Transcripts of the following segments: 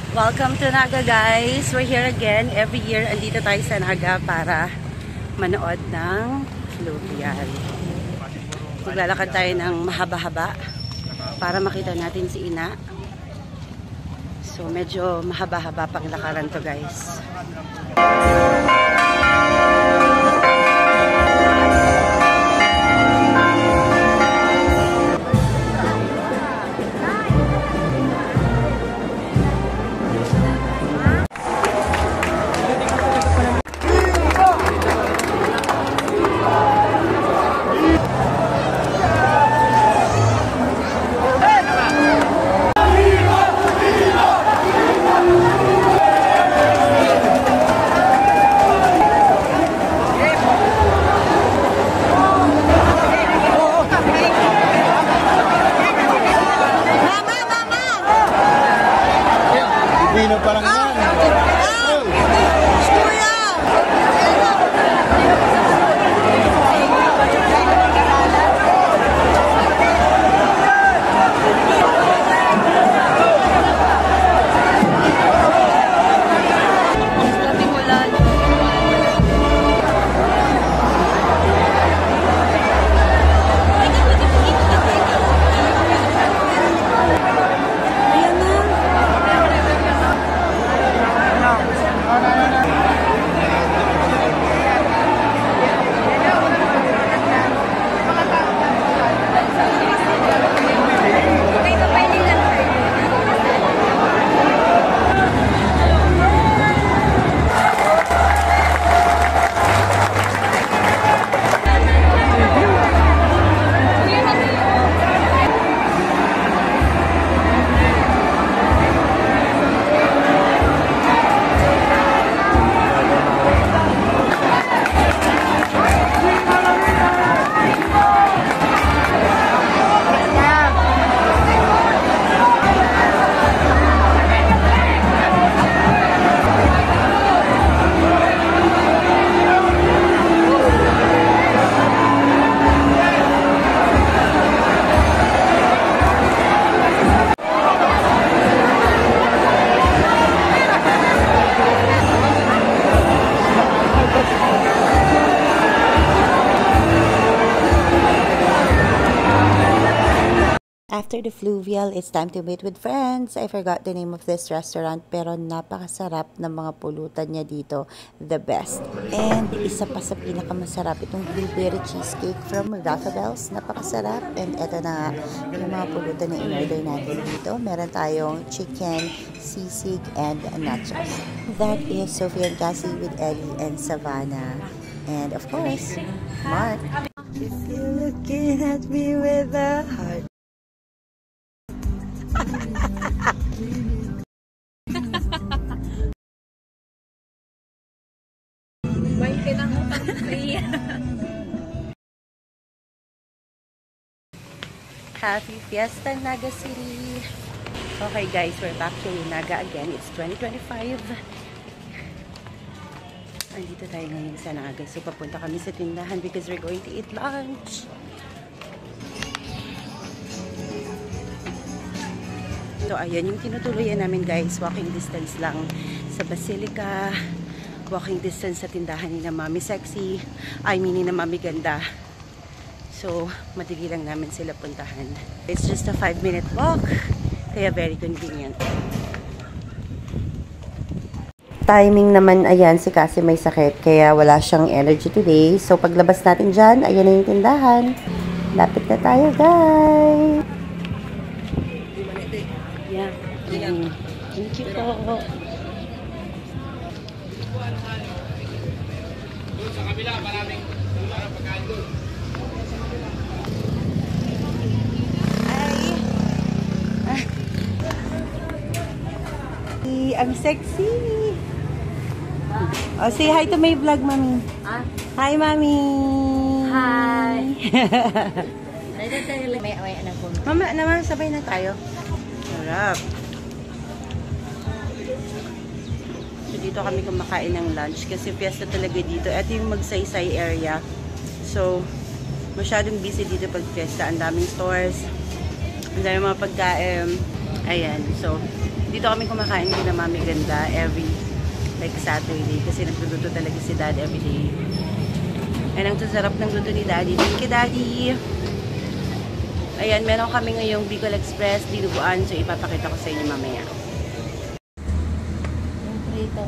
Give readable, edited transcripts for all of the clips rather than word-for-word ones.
Welcome to Naga, guys. We're here again. Every year, andito tayo sa Naga para manood ng fluvial. Maglalakad tayo ng mahaba-haba para makita natin si Ina. So, medyo mahaba-haba pang lakaran to, guys. Parang yan. After the fluvial, it's time to meet with friends. I forgot the name of this restaurant pero napakasarap ng mga pulutan niya dito. The best. And isa pa sa pinakamasarap itong blueberry cheesecake from Rafa Bell's. Napakasarap. And eto na yung mga pulutan na in-order natin dito. Meron tayong chicken, sisig, and nachos. That is Sophie and Cassie with Ellie and Savannah. And of course, Mark. If you're looking at me with a heart. Happy Fiesta, Naga City! Okay guys, we're back to Naga again. It's 2025. Andito tayo ngayon sa Naga. So, papunta kami sa tindahan because we're going to eat lunch. So, ayan yung tinutuloyan namin guys. Walking distance lang sa Basilica. Walking distance sa tindahan ni na Mami Sexy. I mean, ni na Mami Ganda. So, madali lang namin sila puntahan. It's just a 5-minute walk. Kaya very convenient. Timing naman, ayan, si Cassie may sakit. Kaya wala siyang energy today. So, paglabas natin dyan, ayan na yung tindahan. Lapit na tayo, guys! Yeah. Thank you po. Sa kabila, maraming pagkain doon. Ang sexy. Oh, say hi to my vlog, Mami. Hi, Mami. Hi. Mama, naman, sabay na tayo. Sarap. So, dito kami kumakain ng lunch kasi fiesta talaga dito. Ito yung Magsaysay area. So, masyadong busy dito pag fiesta. Ang daming stores. Ang daming mga pagkain. Ayan. So, Dito kami kumakain din na Mami Ganda every like Saturday kasi nagluluto talaga si Dad every day. And ang sarap ng luto ni Daddy. Thank you, Daddy! Ayan, meron kami ngayong Bicol Express dinuguan. So, ipapakita ko sa inyo mamaya. Yung prito.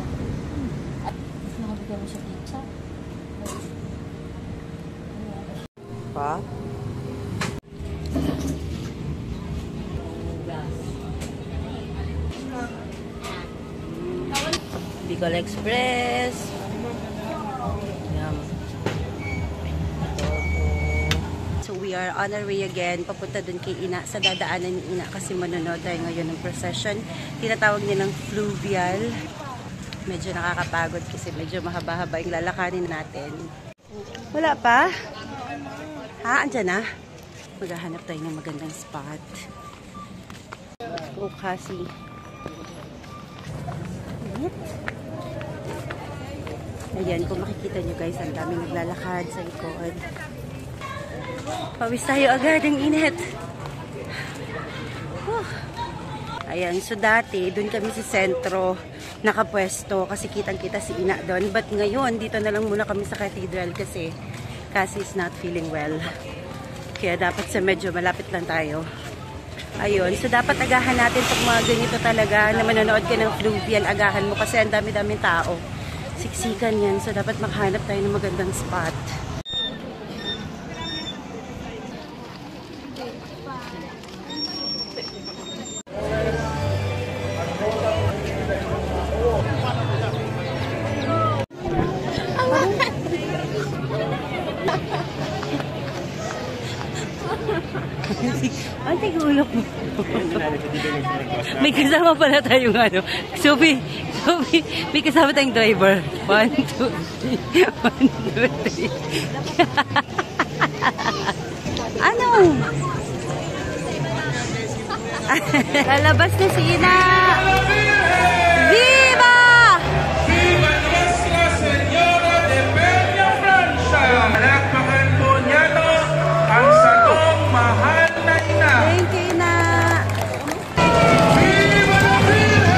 At nakabigyan mo siya pizza. Pa? Bicol Express. Yum. So we are on our way again. Papunta dun kay Ina. Sa dadaanan ni Ina kasi manonood tayo ngayon ng procession. Tinatawag nilang fluvial. Medyo nakakapagod kasi medyo mahaba-haba yung lalakarin natin. Wala pa? Ha? Andyan na? Maghahanap tayo ng magandang spot. Oh, kasi. Ayan, kung makikita nyo guys, ang daming naglalakad sa likod. Pawis tayo agad, ang init. Ayan, so dati, dun kami sa sentro nakapwesto kasi kitang-kita si Ina doon. But ngayon, dito na lang muna kami sa cathedral kasi is not feeling well. Kaya dapat sa medyo malapit lang tayo. Ayun, so dapat agahan natin pag mga ganito talaga na manonood ka ng fluvial, agahan mo kasi ang dami-daming tao. Siksikan yan, so dapat makahanap tayo ng magandang spot. Ante, gulok mo. May kasama pala tayong ano. Sophie, may kasama tayong driver. 1, 2, 3. 1, 2, 3. Ano? Lalabas na si Ina. Viva! Viva Nuestra Señora de Peña Francia! Palakpakan po niya to ang satong mahal na ina. Thank you, Ina. Viva la Virgen!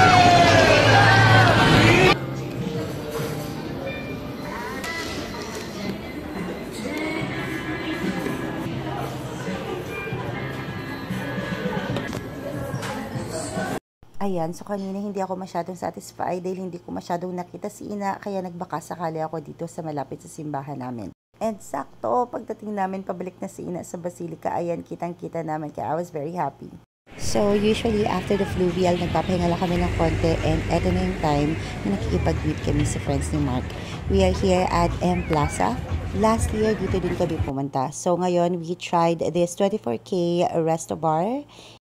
Ayan, so kanina hindi ako masyadong satisfied dahil hindi ko masyadong nakita si Ina, kaya nagbaka sakali ako dito sa malapit sa simbahan namin. And sakto, pagdating namin pabalik na si Ina sa Basilica, ayan, kitang-kita namin, kaya I was very happy. So, usually after the fluvial, nagpapahinga lang kami ng konti, and eto na yung time na nakikipag-greet kami sa friends ni Mark. We are here at M Plaza. Last year, dito din kami pumunta. So, ngayon, we tried this 24K resto bar.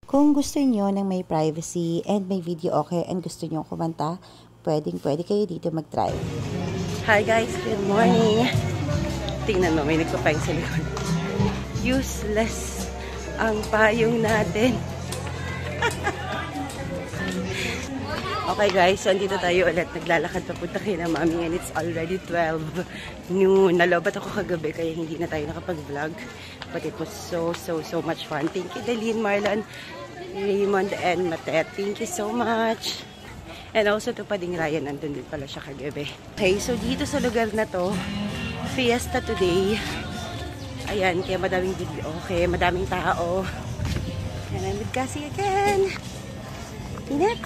Kung gusto niyo ng may privacy and may video okay and gusto niyo kumanta, pwede kayo dito mag-try. Hi guys, good morning. Tingnan mo, may nagpapayong sa likod. Useless ang payong natin. Okay guys, so andito tayo ulit. Naglalakad papunta kay na Mami and it's already 12 noon. Nalobat ako kagabi kaya hindi na tayo nakapag-vlog. But it was so much fun. Thank you, Daleen, Marlon, Raymond, and Matet. Thank you so much. And also to Pading Ryan, nandun din pala siya kagabi. Okay, so dito sa lugar na to, fiesta today. Ayan, kaya madaming video. Okay, madaming tao. And I'm with Cassie again. Init.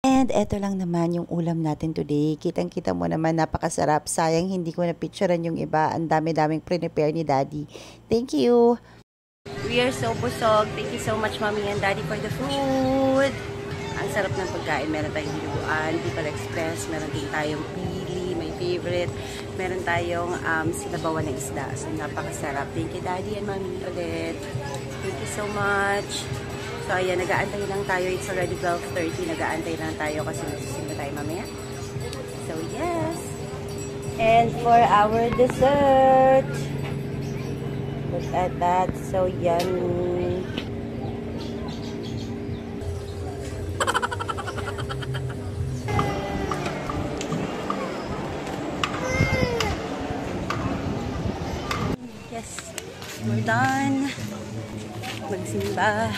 And eto lang naman yung ulam natin today. Kitang-kita mo naman, napakasarap. Sayang hindi ko na-picturean yung iba. Ang dami-daming prepare ni Daddy. Thank you! We are so busog. Thank you so much, Mommy and Daddy, for the food. Ang sarap ng pagkain. Meron tayong dinuguan, Bicol Express. Meron din tayong pili, my favorite. Meron tayong sinabawan ng isda. So, napakasarap. Thank you, Daddy and Mommy ulit. Thank you so much. So, ayan, nag-aantay lang tayo. It's already 12:30. Nag-aantay lang tayo kasi magsisimba tayo mamaya. So, yes. And for our dessert, look at that. So, yummy. We're done. Magsimba.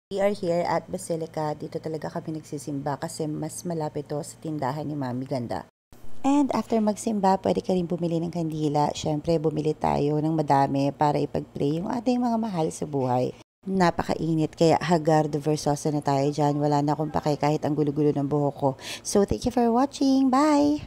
We are here at Basilica. Dito talaga kami nagsisimba kasi mas malapit to sa tindahan ni Mami Ganda. And after magsimba, pwede ka rin bumili ng kandila. Syempre, bumili tayo ng madami para ipag-pray yung ating mga mahal sa buhay. Napakainit, kaya Hagar de Versosa na tayo dyan. Wala na akong pake kahit ang gulo-gulo ng buhok ko. So, thank you for watching. Bye!